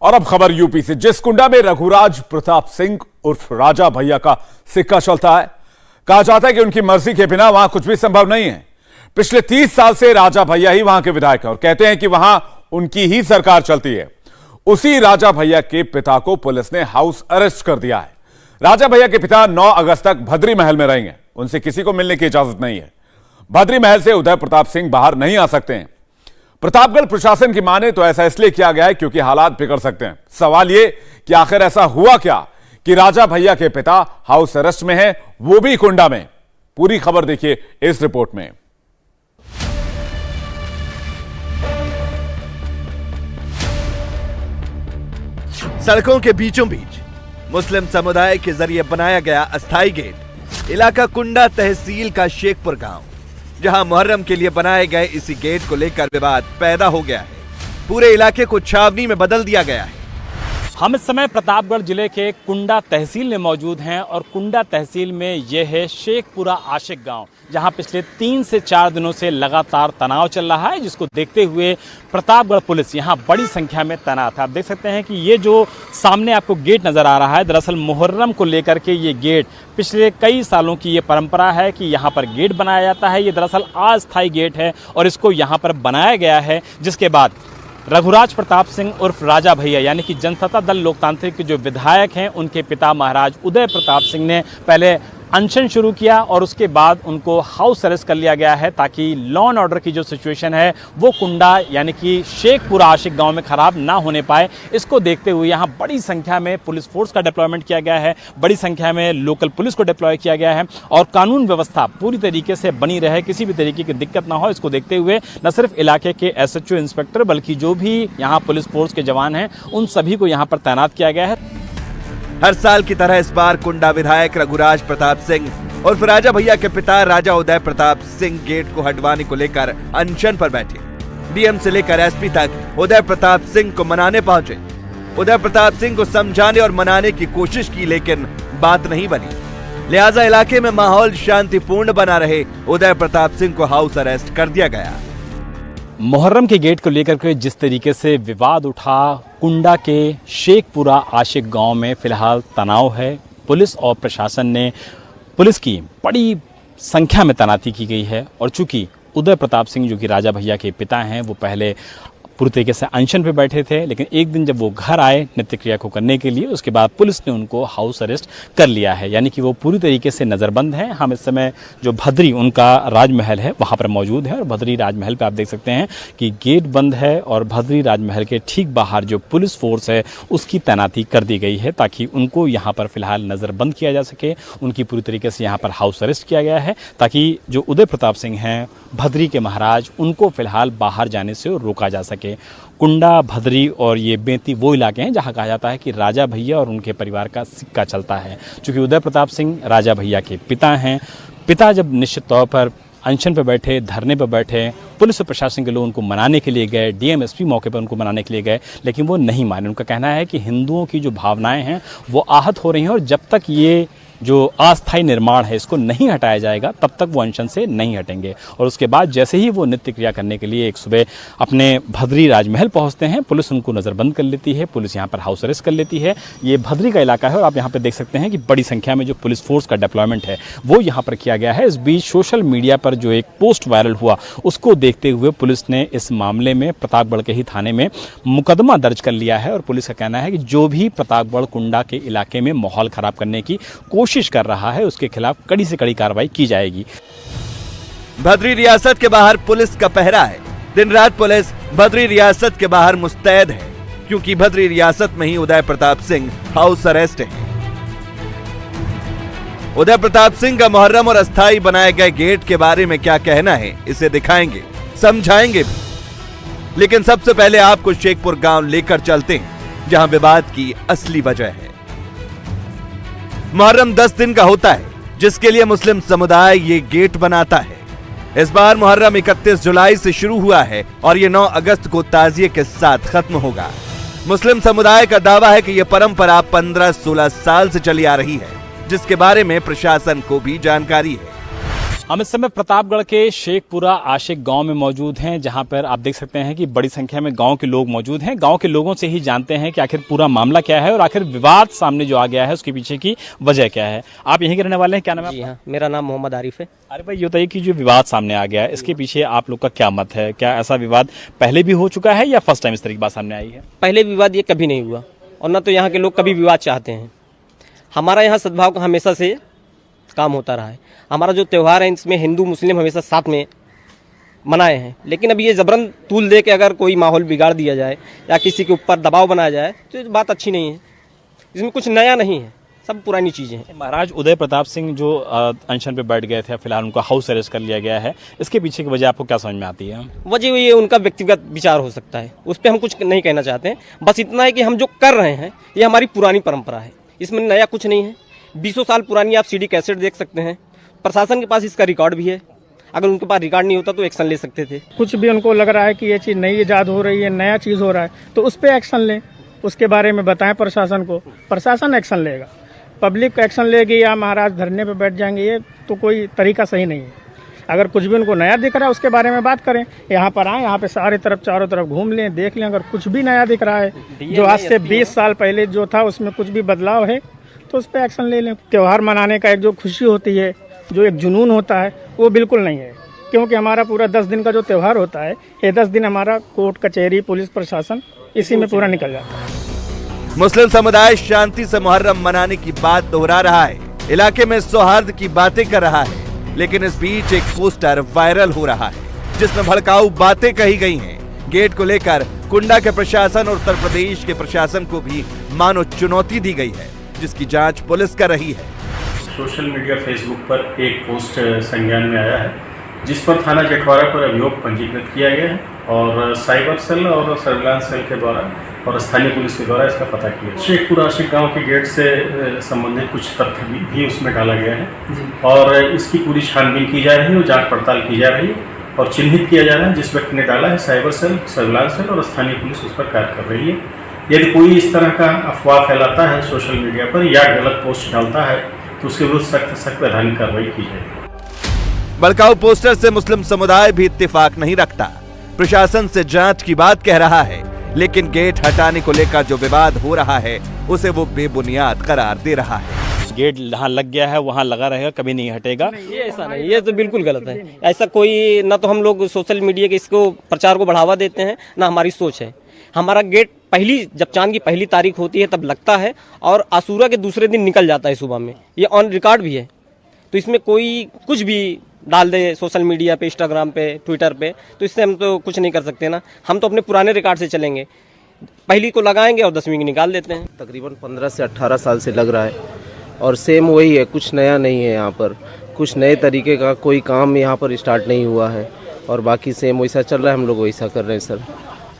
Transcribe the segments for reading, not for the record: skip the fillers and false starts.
और अब खबर यूपी से, जिस कुंडा में रघुराज प्रताप सिंह उर्फ राजा भैया का सिक्का चलता है। कहा जाता है कि उनकी मर्जी के बिना वहां कुछ भी संभव नहीं है। पिछले 30 साल से राजा भैया ही वहां के विधायक हैं और कहते हैं कि वहां उनकी ही सरकार चलती है। उसी राजा भैया के पिता को पुलिस ने हाउस अरेस्ट कर दिया है। राजा भैया के पिता 9 अगस्त तक भद्री महल में रहेंगे। उनसे किसी को मिलने की इजाजत नहीं है। भद्री महल से उदय प्रताप सिंह बाहर नहीं आ सकते हैं। प्रतापगढ़ प्रशासन की माने तो ऐसा इसलिए किया गया है क्योंकि हालात बिगड़ सकते हैं। सवाल यह कि आखिर ऐसा हुआ क्या कि राजा भैया के पिता हाउस अरेस्ट में हैं, वो भी कुंडा में। पूरी खबर देखिए इस रिपोर्ट में। सड़कों के बीचों बीच मुस्लिम समुदाय के जरिए बनाया गया अस्थायी गेट। इलाका कुंडा तहसील का शेखपुर गांव, जहां मुहर्रम के लिए बनाए गए इसी गेट को लेकर विवाद पैदा हो गया है। पूरे इलाके को छावनी में बदल दिया गया है। हम इस समय प्रतापगढ़ जिले के कुंडा तहसील में मौजूद हैं और कुंडा तहसील में यह है शेखपुरा आशिक गांव, जहां पिछले 3 से 4 दिनों से लगातार तनाव चल रहा है, जिसको देखते हुए प्रतापगढ़ पुलिस यहां बड़ी संख्या में तैनात है। आप देख सकते हैं कि ये जो सामने आपको गेट नजर आ रहा है, दरअसल मुहर्रम को लेकर के ये गेट पिछले कई सालों की ये परंपरा है कि यहाँ पर गेट बनाया जाता है। ये दरअसल अस्थायी गेट है और इसको यहाँ पर बनाया गया है, जिसके बाद रघुराज प्रताप सिंह उर्फ राजा भैया यानी कि जनता दल लोकतांत्रिक के जो विधायक हैं, उनके पिता महाराज उदय प्रताप सिंह ने पहले अनशन शुरू किया और उसके बाद उनको हाउस अरेस्ट कर लिया गया है, ताकि लॉ एंड ऑर्डर की जो सिचुएशन है वो कुंडा यानी कि शेखपुरा आशिक गांव में खराब ना होने पाए। इसको देखते हुए यहाँ बड़ी संख्या में पुलिस फोर्स का डिप्लॉयमेंट किया गया है, बड़ी संख्या में लोकल पुलिस को डिप्लॉय किया गया है और कानून व्यवस्था पूरी तरीके से बनी रहे, किसी भी तरीके की दिक्कत ना हो। इसको देखते हुए न सिर्फ इलाके के SHO इंस्पेक्टर बल्कि जो भी यहाँ पुलिस फोर्स के जवान हैं, उन सभी को यहाँ पर तैनात किया गया है। हर साल की तरह इस बार कुंडा विधायक रघुराज प्रताप सिंह और राजा भैया के पिता राजा उदय प्रताप सिंह गेट को हटवाने को लेकर अनशन पर बैठे। DM से लेकर SP तक उदय प्रताप सिंह को मनाने पहुंचे। उदय प्रताप सिंह को समझाने और मनाने की कोशिश की, लेकिन बात नहीं बनी। लिहाजा इलाके में माहौल शांतिपूर्ण बना रहे उदय प्रताप सिंह को हाउस अरेस्ट कर दिया गया। मुहर्रम के गेट को लेकर के जिस तरीके से विवाद उठा, कुंडा के शेखपुरा आशिक गांव में फिलहाल तनाव है। पुलिस और प्रशासन ने पुलिस की बड़ी संख्या में तैनाती की गई है और चूंकि उदय प्रताप सिंह जो कि राजा भैया के पिता हैं, वो पहले पूरी तरीके से अनशन पे बैठे थे, लेकिन एक दिन जब वो घर आए नित्य क्रिया को करने के लिए, उसके बाद पुलिस ने उनको हाउस अरेस्ट कर लिया है, यानी कि वो पूरी तरीके से नज़रबंद हैं। हम इस समय जो भद्री उनका राजमहल है वहाँ पर मौजूद है और भद्री राजमहल पे आप देख सकते हैं कि गेट बंद है और भद्री राजमहल के ठीक बाहर जो पुलिस फोर्स है उसकी तैनाती कर दी गई है, ताकि उनको यहाँ पर फिलहाल नज़रबंद किया जा सके। उनकी पूरी तरीके से यहाँ पर हाउस अरेस्ट किया गया है ताकि जो उदय प्रताप सिंह हैं भद्री के महाराज, उनको फिलहाल बाहर जाने से रोका जा सके। कुंडा, भद्री और ये बेंती वो इलाके हैं जहां कहा जाता है कि राजा भैया और उनके परिवार का सिक्का चलता है। चूंकि उदय प्रताप सिंह राजा भैया के पिता हैं, पिता जब निश्चित तौर पर अनशन पर बैठे, धरने पर बैठे, पुलिस और प्रशासन के लोग उनको मनाने के लिए गए, DM SP मौके पर उनको मनाने के लिए गए, लेकिन वो नहीं माने। उनका कहना है कि हिंदुओं की जो भावनाएं हैं वो आहत हो रही हैं और जब तक ये जो अस्थायी निर्माण है इसको नहीं हटाया जाएगा तब तक वो अनशन से नहीं हटेंगे। और उसके बाद जैसे ही वो नित्य क्रिया करने के लिए एक सुबह अपने भद्री राजमहल पहुंचते हैं, पुलिस उनको नज़रबंद कर लेती है, पुलिस यहाँ पर हाउस अरेस्ट कर लेती है। ये भद्री का इलाका है और आप यहाँ पर देख सकते हैं कि बड़ी संख्या में जो पुलिस फोर्स का डिप्लॉयमेंट है वो यहाँ पर किया गया है। इस बीच सोशल मीडिया पर जो एक पोस्ट वायरल हुआ उसको देखते हुए पुलिस ने इस मामले में प्रतापगढ़ के ही थाने में मुकदमा दर्ज कर लिया है और पुलिस का कहना है कि जो भी प्रतापगढ़ कुंडा के इलाके में माहौल खराब करने की कोशिश कर रहा है उसके खिलाफ कड़ी से कड़ी कार्रवाई की जाएगी। भद्री रियासत के बाहर पुलिस का पहरा है। दिन रात पुलिस भद्री रियासत के बाहर मुस्तैद है, क्योंकि भद्री रियासत में ही उदय प्रताप सिंह हाउस अरेस्ट है। उदय प्रताप सिंह का मुहर्रम और अस्थायी बनाए गए गेट के बारे में क्या कहना है, इसे दिखाएंगे, समझाएंगे भी। लेकिन सबसे पहले आपको शेखपुर गांव लेकर चलते हैं, जहां विवाद की असली वजह है। मुहर्रम 10 दिन का होता है, जिसके लिए मुस्लिम समुदाय ये गेट बनाता है। इस बार मुहर्रम 31 जुलाई से शुरू हुआ है और ये 9 अगस्त को ताजिए के साथ खत्म होगा। मुस्लिम समुदाय का दावा है कि यह परंपरा 15-16 साल से चली आ रही है, जिसके बारे में प्रशासन को भी जानकारी है। हम इस समय प्रतापगढ़ के शेखपुरा आशिक गांव में मौजूद हैं, जहां पर आप देख सकते हैं कि बड़ी संख्या में गांव के लोग मौजूद हैं। गांव के लोगों से ही जानते हैं कि आखिर पूरा मामला क्या है और आखिर विवाद सामने जो आ गया है उसके पीछे की वजह क्या है। आप यहीं के रहने वाले हैं, क्या नाम है? जी हाँ, मेरा नाम मोहम्मद आरिफ है। अरे भाई, ये बताइए कि जो विवाद सामने आ गया है इसके पीछे आप लोग का क्या मत है? क्या ऐसा विवाद पहले भी हो चुका है या फर्स्ट टाइम इस तरह की बात सामने आई है? पहले विवाद ये कभी नहीं हुआ और ना तो यहाँ के लोग कभी विवाद चाहते हैं। हमारा यहाँ सद्भाव का हमेशा से काम होता रहा है। हमारा जो त्यौहार है इसमें हिंदू मुस्लिम हमेशा साथ में मनाए हैं, लेकिन अब ये जबरन तूल दे के अगर कोई माहौल बिगाड़ दिया जाए या किसी के ऊपर दबाव बनाया जाए तो ये बात अच्छी नहीं है। इसमें कुछ नया नहीं है, सब पुरानी चीज़ें हैं। महाराज उदय प्रताप सिंह जो अनशन पे बैठ गए थे, फिलहाल उनका हाउस अरेस्ट कर लिया गया है, इसके पीछे की वजह आपको क्या समझ में आती है? वजह ये उनका व्यक्तिगत विचार हो सकता है, उस पर हम कुछ नहीं कहना चाहते हैं। बस इतना है कि हम जो कर रहे हैं ये हमारी पुरानी परंपरा है, इसमें नया कुछ नहीं है। 20 साल पुरानी आप सीडी कैसेट देख सकते हैं। प्रशासन के पास इसका रिकॉर्ड भी है, अगर उनके पास रिकॉर्ड नहीं होता तो एक्शन ले सकते थे। कुछ भी उनको लग रहा है कि ये चीज़ नई ईजाद हो रही है, नया चीज़ हो रहा है, तो उस पर एक्शन लें, उसके बारे में बताएं प्रशासन को, प्रशासन एक्शन लेगा। पब्लिक एक्शन लेगी या महाराज धरने पे बैठ जाएंगे, ये तो कोई तरीका सही नहीं है। अगर कुछ भी उनको नया दिख रहा है उसके बारे में बात करें, यहाँ पर आए, यहाँ पे सारे तरफ चारों तरफ घूम लें, देख लें। अगर कुछ भी नया दिख रहा है जो आज से 20 साल पहले जो था उसमें कुछ भी बदलाव है तो उस पर एक्शन ले लें। त्यौहार मनाने का एक जो खुशी होती है, जो एक जुनून होता है, वो बिल्कुल नहीं है, क्योंकि हमारा पूरा 10 दिन का जो त्यौहार होता है, ये 10 दिन हमारा कोर्ट कचहरी पुलिस प्रशासन इसी में पूरा निकल जाता है। मुस्लिम समुदाय शांति से मुहर्रम मनाने की बात दोहरा रहा है, इलाके में सौहार्द की बातें कर रहा है, लेकिन इस बीच एक पोस्टर वायरल हो रहा है जिसमें भड़काऊ बातें कही गई हैं। गेट को लेकर कुंडा के प्रशासन और उत्तर प्रदेश के प्रशासन को भी मानो चुनौती दी गई है, जिसकी जांच पुलिस कर रही है। सोशल मीडिया फेसबुक पर एक पोस्ट संज्ञान में आया है जिस पर थाना जेठवाड़ा पर अभियोग पंजीकृत किया गया है और साइबर सेल और सर्विलांस सेल के द्वारा और स्थानीय पुलिस के द्वारा इसका पता किया। शेखपुरा आशिक गांव के गेट से संबंधित कुछ तथ्य भी उसमें डाला गया है और इसकी पूरी छानबीन की जा रही है और जांच पड़ताल की जा रही है और चिन्हित किया जा रहा है जिस व्यक्ति ने डाला है। साइबर सेल, सर्विलांस सेल और स्थानीय पुलिस उस पर कार्य कर रही है। यदि कोई इस तरह का अफवाह फैलाता है सोशल मीडिया पर या गलत पोस्ट डालता है तो उसके विरुद्ध सख्त वैधानिक कार्रवाई की जाएगी। भड़काऊ पोस्टर से मुस्लिम समुदाय भी इत्तेफाक नहीं रखता। प्रशासन से जांच की बात कह रहा है, लेकिन गेट हटाने को लेकर जो विवाद हो रहा है उसे वो बेबुनियाद करार दे रहा है। गेट जहाँ लग गया है वहाँ लगा रहेगा, कभी नहीं हटेगा। ये ऐसा नहीं, ये तो बिल्कुल गलत है। ऐसा कोई ना तो हम लोग सोशल मीडिया के इसको प्रचार को बढ़ावा देते हैं, ना हमारी सोच है। हमारा गेट जब चांद की पहली तारीख होती है तब लगता है और आशूरा के दूसरे दिन निकल जाता है सुबह में। ये ऑन रिकॉर्ड भी है, तो इसमें कोई कुछ भी डाल दे सोशल मीडिया पे, इंस्टाग्राम पे, ट्विटर पे, तो इससे हम तो कुछ नहीं कर सकते ना। हम तो अपने पुराने रिकॉर्ड से चलेंगे, पहली को लगाएंगे और 10वीं की निकाल देते हैं। तकरीबन 15 से 18 साल से लग रहा है और सेम वही है, कुछ नया नहीं है। यहाँ पर कुछ नए तरीके का कोई काम यहाँ पर स्टार्ट नहीं हुआ है और बाकी सेम वैसा चल रहा है, हम लोग वैसा कर रहे हैं सर।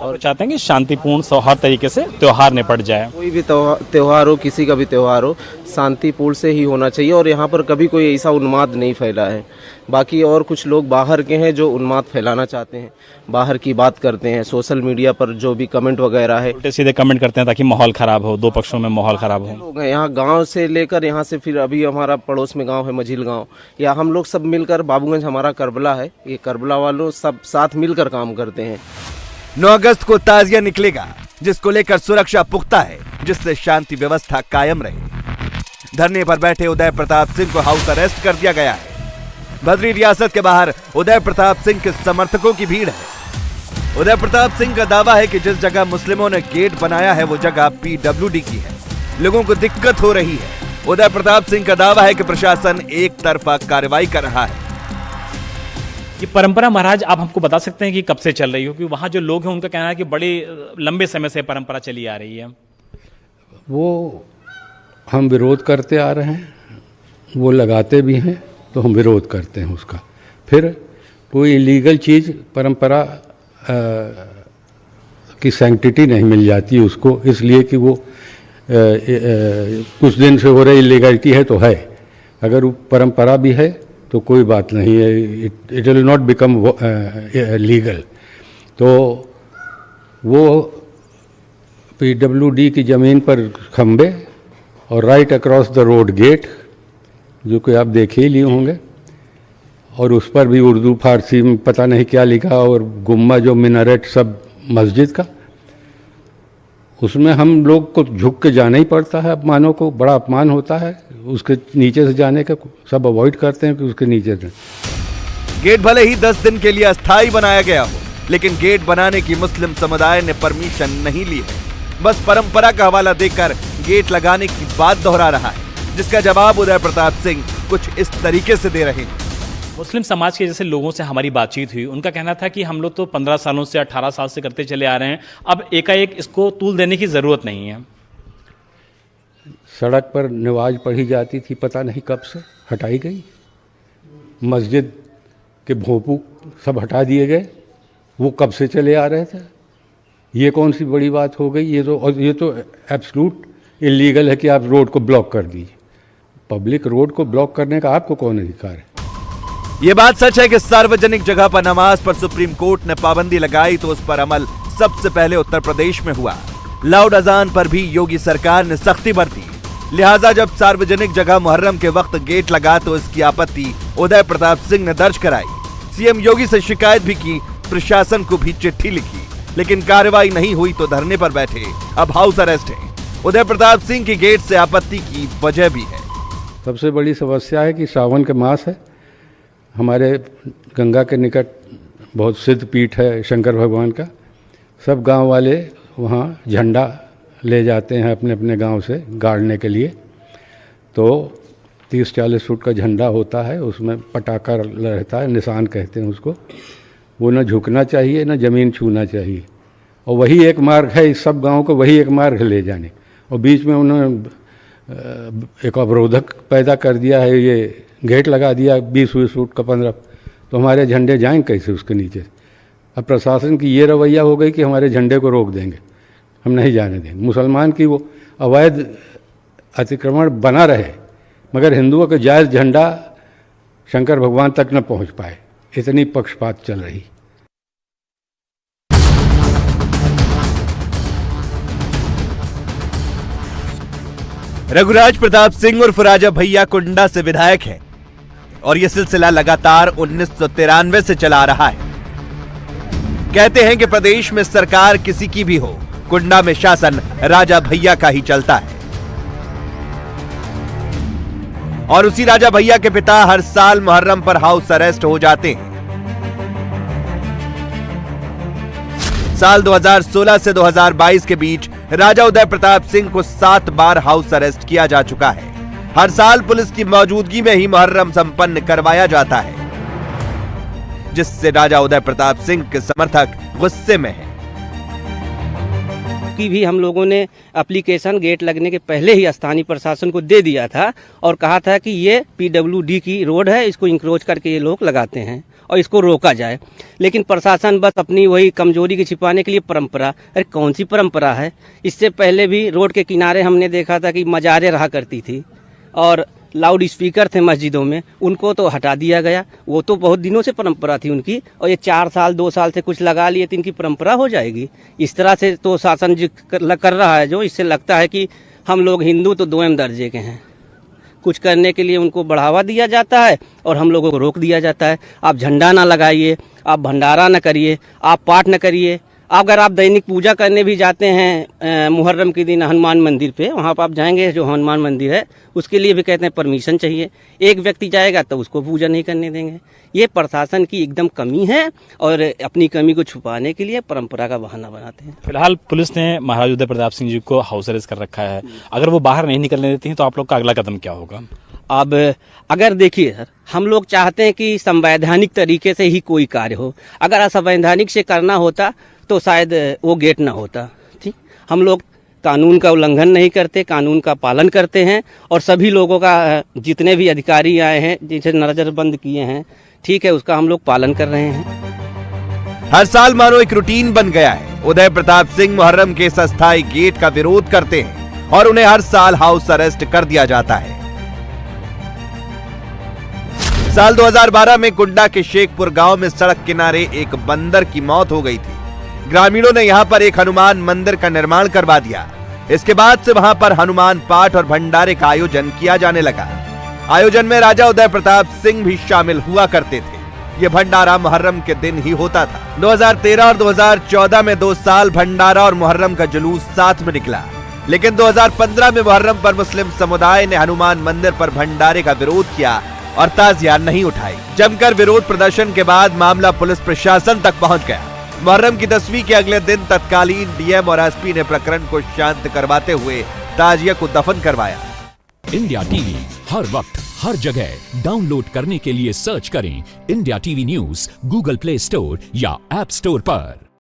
और चाहते हैं कि शांतिपूर्ण सौहार्द तरीके से त्यौहार निपट जाए। कोई भी त्यौहार हो, किसी का भी त्यौहार हो, शांतिपूर्ण से ही होना चाहिए और यहाँ पर कभी कोई ऐसा उन्माद नहीं फैला है। बाकी और कुछ लोग बाहर के हैं जो उन्माद फैलाना चाहते हैं, बाहर की बात करते हैं, सोशल मीडिया पर जो भी कमेंट वगैरह है उल्टे सीधे कमेंट करते हैं ताकि माहौल खराब हो, दो पक्षों में माहौल खराब हो। लोग हैं यहाँ गांव से लेकर यहाँ से, फिर अभी हमारा पड़ोस में गांव है मझिल गांव, या हम लोग सब मिलकर, बाबूगंज हमारा करबला है, ये करबला वालों सब साथ मिलकर काम करते हैं। 9 अगस्त को ताजिया निकलेगा जिसको लेकर सुरक्षा पुख्ता है, जिससे शांति व्यवस्था कायम रहे। धरने पर बैठे उदय प्रताप सिंह को हाउस अरेस्ट कर दिया गया है। बद्री रियासत के बाहर उदय प्रताप सिंह के समर्थकों की भीड़ है। उदय प्रताप सिंह का दावा है कि जिस जगह मुस्लिमों ने गेट बनाया है वो जगह PWD की है, लोगों को दिक्कत हो रही है। उदय प्रताप सिंह का दावा है कि प्रशासन एक तरफा कार्रवाई कर रहा है। ये परंपरा महाराज आप हमको बता सकते हैं कि कब से चल रही हो? क्योंकि वहाँ जो लोग हैं उनका कहना है कि बड़े लंबे समय से परंपरा चली आ रही है। वो हम विरोध करते आ रहे हैं, वो लगाते भी हैं तो हम विरोध करते हैं उसका। फिर कोई इलीगल चीज़ परंपरा की सैंक्टिटी नहीं मिल जाती उसको, इसलिए कि वो कुछ दिन से हो रही इलीगलिटी है तो है। अगर वो परंपरा भी है तो कोई बात नहीं है, it will not become legal. तो वो PWD की ज़मीन पर खंबे और right across the road gate, जो कि आप देख ही लिए होंगे, और उस पर भी उर्दू फारसी में पता नहीं क्या लिखा, और गुम्बद जो मिनारेट सब मस्जिद का, उसमें हम लोग को झुक के जाना ही पड़ता है। अपमानों को बड़ा अपमान होता है, उसके नीचे से जाने का सब अवॉइड करते हैं कि उसके नीचे से। गेट भले ही 10 दिन के लिए अस्थायी बनाया गया हो, लेकिन गेट बनाने की मुस्लिम समुदाय ने परमिशन नहीं ली है। बस परंपरा का हवाला देकर गेट लगाने की बात दोहरा रहा है, जिसका जवाब उदय प्रताप सिंह कुछ इस तरीके से दे रहे हैं। मुस्लिम समाज के जैसे लोगों से हमारी बातचीत हुई, उनका कहना था कि हम लोग तो 15 सालों से 18 साल से करते चले आ रहे हैं, अब एकाएक इसको तूल देने की ज़रूरत नहीं है। सड़क पर नमाज पढ़ी जाती थी, पता नहीं कब से हटाई गई। मस्जिद के भोंपू सब हटा दिए गए, वो कब से चले आ रहे थे। ये कौन सी बड़ी बात हो गई? ये तो एब्सोल्यूट इलीगल है कि आप रोड को ब्लॉक कर दीजिए। पब्लिक रोड को ब्लॉक करने का आपको कौन अधिकार है? ये बात सच है कि सार्वजनिक जगह पर नमाज पर सुप्रीम कोर्ट ने पाबंदी लगाई तो उस पर अमल सबसे पहले उत्तर प्रदेश में हुआ। लाउड अजान पर भी योगी सरकार ने सख्ती बरती, लिहाजा जब सार्वजनिक जगह मुहर्रम के वक्त गेट लगा तो इसकी आपत्ति उदय प्रताप सिंह ने दर्ज कराई। सीएम योगी से शिकायत भी की, प्रशासन को भी चिट्ठी लिखी, लेकिन कार्रवाई नहीं हुई तो धरने पर बैठे। अब हाउस अरेस्ट है। उदय प्रताप सिंह की गेट से आपत्ति की वजह भी है। सबसे बड़ी समस्या है कि सावन के मास है, हमारे गंगा के निकट बहुत सिद्ध पीठ है शंकर भगवान का। सब गांव वाले वहाँ झंडा ले जाते हैं अपने अपने गांव से गाड़ने के लिए। तो 30-40 फुट का झंडा होता है, उसमें पटाखा रहता है, निशान कहते हैं उसको। वो न झुकना चाहिए न ज़मीन छूना चाहिए, और वही एक मार्ग है इस सब गाँव को, वही एक मार्ग है ले जाने। और बीच में उन्होंने एक अवरोधक पैदा कर दिया है, ये गेट लगा दिया 20-20 फुट का 15, तो हमारे झंडे जाएंगे कैसे उसके नीचे? अब प्रशासन की ये रवैया हो गई कि हमारे झंडे को रोक देंगे, हम नहीं जाने देंगे। मुसलमान की वो अवैध अतिक्रमण बना रहे, मगर हिंदुओं का जायज़ झंडा शंकर भगवान तक न पहुंच पाए, इतनी पक्षपात चल रही। रघुराज प्रताप सिंह उर्फ राजा भैया कुंडा से विधायक है और यह सिलसिला लगातार 1993 से चला आ रहा है। कहते हैं कि प्रदेश में सरकार किसी की भी हो, कुंडा में शासन राजा भैया का ही चलता है। और उसी राजा भैया के पिता हर साल मुहर्रम पर हाउस अरेस्ट हो जाते हैं। साल 2016 से 2022 के बीच राजा उदय प्रताप सिंह को 7 बार हाउस अरेस्ट किया जा चुका है। हर साल पुलिस की मौजूदगी में ही मुहर्रम संपन्न करवाया जाता है, जिससे राजा उदय प्रताप सिंह के समर्थक गुस्से में हैं। की भी हम लोगों ने एप्लीकेशन गेट लगने के पहले ही स्थानीय प्रशासन को दे दिया था और कहा था कि ये PWD की रोड है, इसको इंक्रोच करके ये लोग लगाते हैं और इसको रोका जाए। लेकिन प्रशासन बस अपनी वही कमजोरी की छिपाने के लिए परंपरा, अरे कौन सी परंपरा है? इससे पहले भी रोड के किनारे हमने देखा था कि मजारें रहा करती थी और लाउड स्पीकर थे मस्जिदों में, उनको तो हटा दिया गया। वो तो बहुत दिनों से परंपरा थी उनकी, और ये 4 साल 2 साल से कुछ लगा लिए तो इनकी परंपरा हो जाएगी। इस तरह से तो शासन जो कर रहा है, जो इससे लगता है कि हम लोग हिंदू तो 2M दर्जे के हैं। कुछ करने के लिए उनको बढ़ावा दिया जाता है और हम लोगों को रोक दिया जाता है। आप झंडा ना लगाइए, आप भंडारा न करिए, आप पाठ न करिए। अगर आप दैनिक पूजा करने भी जाते हैं मुहर्रम के दिन हनुमान मंदिर पे, वहाँ पर आप जाएंगे जो हनुमान मंदिर है उसके लिए भी कहते हैं परमिशन चाहिए। एक व्यक्ति जाएगा तो उसको पूजा नहीं करने देंगे। ये प्रशासन की एकदम कमी है और अपनी कमी को छुपाने के लिए परंपरा का बहाना बनाते हैं। फिलहाल पुलिस ने महाराज उदय प्रताप सिंह जी को हाउस अरेस्ट कर रखा है। अगर वो बाहर नहीं निकलने देती हैं तो आप लोग का अगला कदम क्या होगा? अब अगर देखिए सर, हम लोग चाहते हैं कि संवैधानिक तरीके से ही कोई कार्य हो। अगर असंवैधानिक से करना होता तो शायद वो गेट ना होता। ठीक, हम लोग कानून का उल्लंघन नहीं करते, कानून का पालन करते हैं और सभी लोगों का, जितने भी अधिकारी आए हैं जिसे नजरबंद किए हैं, ठीक है, उसका हम लोग पालन कर रहे हैं। हर साल मानो एक रूटीन बन गया है। उदय प्रताप सिंह मुहर्रम के इस अस्थायी गेट का विरोध करते हैं और उन्हें हर साल हाउस अरेस्ट कर दिया जाता है। साल 2012 में कुंडा के शेखपुर गांव में सड़क किनारे एक बंदर की मौत हो गई थी। ग्रामीणों ने यहां पर एक हनुमान मंदिर का निर्माण करवा दिया। इसके बाद से वहां पर हनुमान पाठ और भंडारे का आयोजन किया जाने लगा। आयोजन में राजा उदय प्रताप सिंह भी शामिल हुआ करते थे। ये भंडारा मुहर्रम के दिन ही होता था। 2013 और 2014 में 2 साल भंडारा और मुहर्रम का जुलूस साथ में निकला, लेकिन 2015 में मुहर्रम पर मुस्लिम समुदाय ने हनुमान मंदिर पर भंडारे का विरोध किया और ताजिया नहीं उठाई। जमकर विरोध प्रदर्शन के बाद मामला पुलिस प्रशासन तक पहुंच गया। मुहर्रम की 10वीं के अगले दिन तत्कालीन डीएम और एसपी ने प्रकरण को शांत करवाते हुए ताजिया को दफन करवाया। इंडिया टीवी हर वक्त हर जगह डाउनलोड करने के लिए सर्च करें India TV news Google play store या ऐप स्टोर पर।